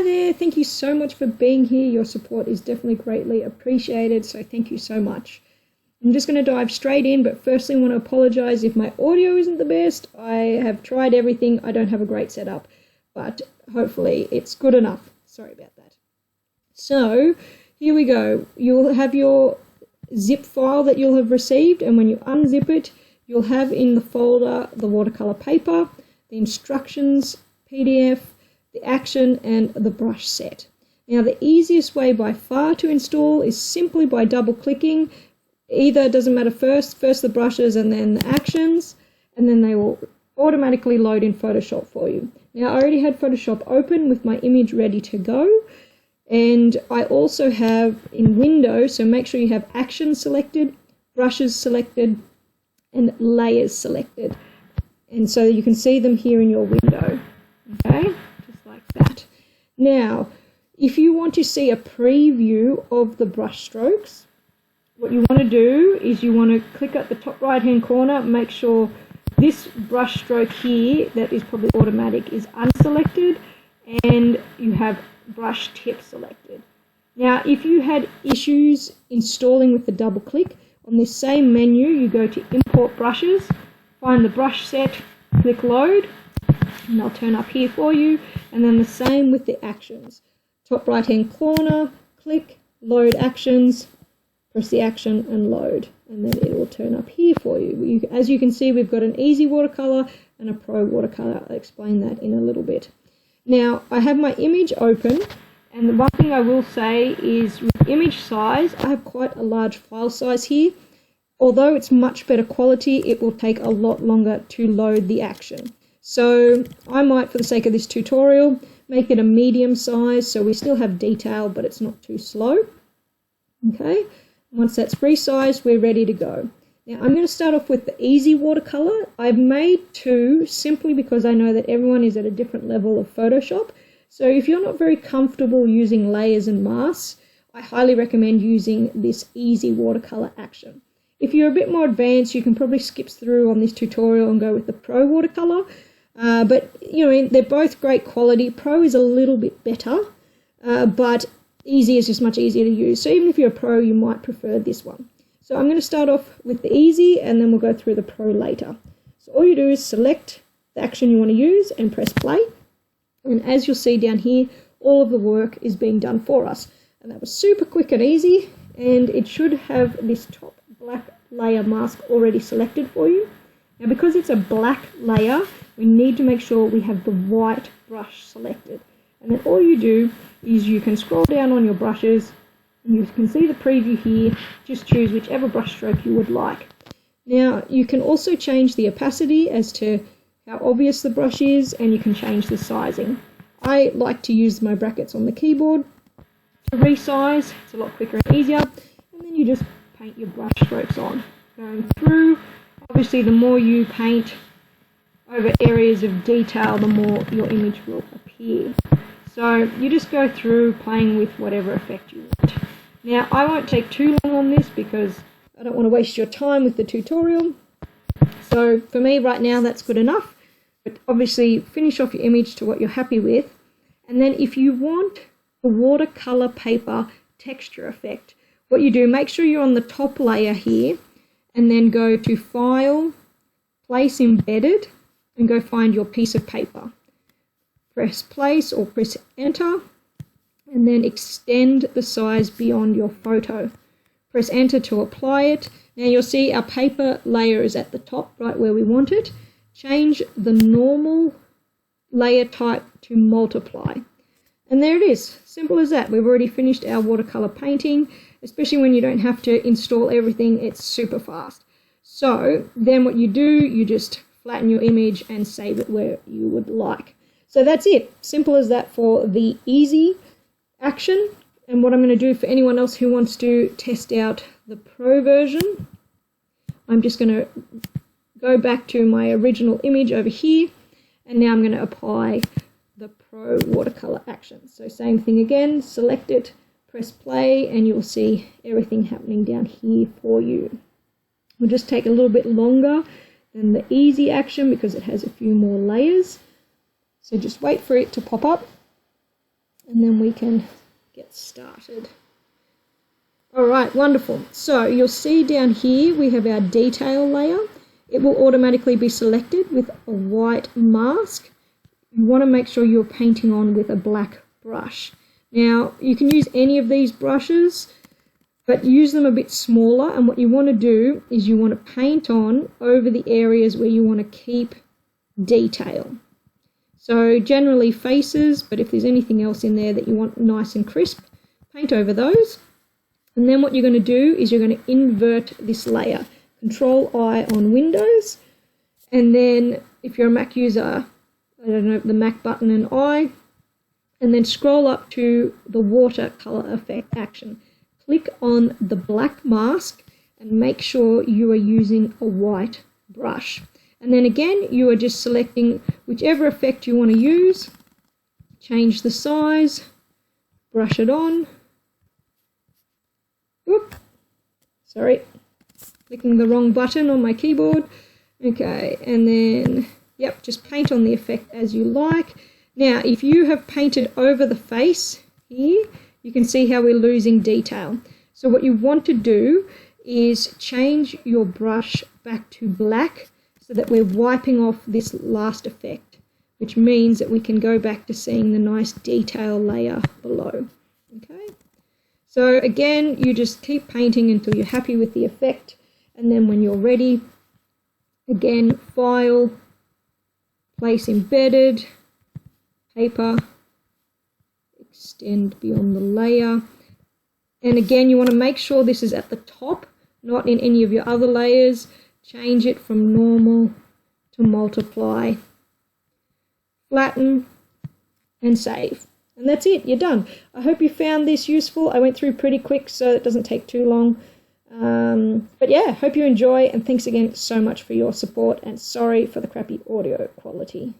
there, thank you so much for being here. Your support is definitely greatly appreciated, so thank you so much. I'm just going to dive straight in, but firstly I want to apologise if my audio isn't the best. I have tried everything. I don't have a great setup, but hopefully it's good enough. Sorry about that. So here we go. You'll have your zip file that you'll have received, and when you unzip it, you'll have in the folder the watercolour paper, the instructions, PDF, the action, and the brush set. Now the easiest way by far to install is simply by double clicking. Either, it doesn't matter, first the brushes and then the actions, and then they will automatically load in Photoshop for you. Now I already had Photoshop open with my image ready to go, and I also have in Windows, so make sure you have actions selected, brushes selected, and layers selected, and so you can see them here in your window, okay, just like that. Now if you want to see a preview of the brush strokes, what you want to do is you want to click at the top right hand corner, make sure this brush stroke here that is probably automatic is unselected, and you have brush tip selected. Now if you had issues installing with the double click, on this same menu you go to import brushes, find the brush set, click load, and they'll turn up here for you, and then the same with the actions. Top right hand corner, click, load actions, press the action and load, and then it will turn up here for you. As you can see, we've got an easy watercolour and a pro watercolour. I'll explain that in a little bit. Now I have my image open, and the one thing I will say is with image size, I have quite a large file size here. Although it's much better quality, it will take a lot longer to load the action. So I might, for the sake of this tutorial, make it a medium size so we still have detail but it's not too slow. Okay. Once that's resized, we're ready to go. Now I'm going to start off with the easy watercolour. I've made two simply because I know that everyone is at a different level of Photoshop. So if you're not very comfortable using layers and masks, I highly recommend using this easy watercolour action. If you're a bit more advanced, you can probably skip through on this tutorial and go with the Pro watercolour. But you know, they're both great quality. Pro is a little bit better, but easy is just much easier to use. So even if you're a pro, you might prefer this one. So I'm going to start off with the easy, and then we'll go through the pro later. So all you do is select the action you want to use and press play. And as you'll see down here, all of the work is being done for us. And that was super quick and easy, and it should have this top black layer mask already selected for you. Now because it's a black layer, we need to make sure we have the white brush selected. And then all you do is you can scroll down on your brushes, and you can see the preview here. Just choose whichever brush stroke you would like. Now you can also change the opacity as to how obvious the brush is, and you can change the sizing. I like to use my brackets on the keyboard to resize. It's a lot quicker and easier. And then you just paint your brush strokes on. Going through, obviously the more you paint over areas of detail, the more your image will appear. So you just go through playing with whatever effect you want. Now I won't take too long on this because I don't want to waste your time with the tutorial. So for me right now that's good enough. But obviously finish off your image to what you're happy with. And then if you want the watercolour paper texture effect, what you do, make sure you're on the top layer here, and then go to File, Place Embedded, and go find your piece of paper. Press place or press enter, and then extend the size beyond your photo. Press enter to apply it. Now you'll see our paper layer is at the top, right where we want it. Change the normal layer type to multiply. And there it is, simple as that. We've already finished our watercolor painting, especially when you don't have to install everything, it's super fast. So then what you do, you just flatten your image and save it where you would like. So that's it, simple as that for the easy action. And what I'm going to do for anyone else who wants to test out the pro version, I'm just going to go back to my original image over here, and now I'm going to apply the pro watercolor action. So same thing again, select it, press play, and you'll see everything happening down here for you. Will just take a little bit longer than the easy action because it has a few more layers. So just wait for it to pop up. and then we can get started. Alright, wonderful. So you'll see down here we have our detail layer. It will automatically be selected with a white mask. You want to make sure you're painting on with a black brush. Now, you can use any of these brushes, but use them a bit smaller, and what you want to do is you want to paint on over the areas where you want to keep detail. So generally faces, but if there's anything else in there that you want nice and crisp, paint over those. And then what you're going to do is you're going to invert this layer. Control I on Windows, and then if you're a Mac user, I don't know, the Mac button and I, and then scroll up to the watercolor effect action. Click on the black mask and make sure you are using a white brush. And then again, you are just selecting whichever effect you want to use, change the size, brush it on. Whoop, sorry, clicking the wrong button on my keyboard. Okay, and then, yep, just paint on the effect as you like. Now, if you have painted over the face here, you can see how we're losing detail. So what you want to do is change your brush back to black so that we're wiping off this last effect, which means that we can go back to seeing the nice detail layer below. Okay. So again, you just keep painting until you're happy with the effect, and then when you're ready, again, File, Place Embedded, Paper, Extend beyond the layer, and again, you want to make sure this is at the top, not in any of your other layers. Change it from normal to multiply, flatten, and save. And that's it, you're done. I hope you found this useful. I went through pretty quick, so it doesn't take too long. But yeah, hope you enjoy, and thanks again so much for your support, and sorry for the crappy audio quality.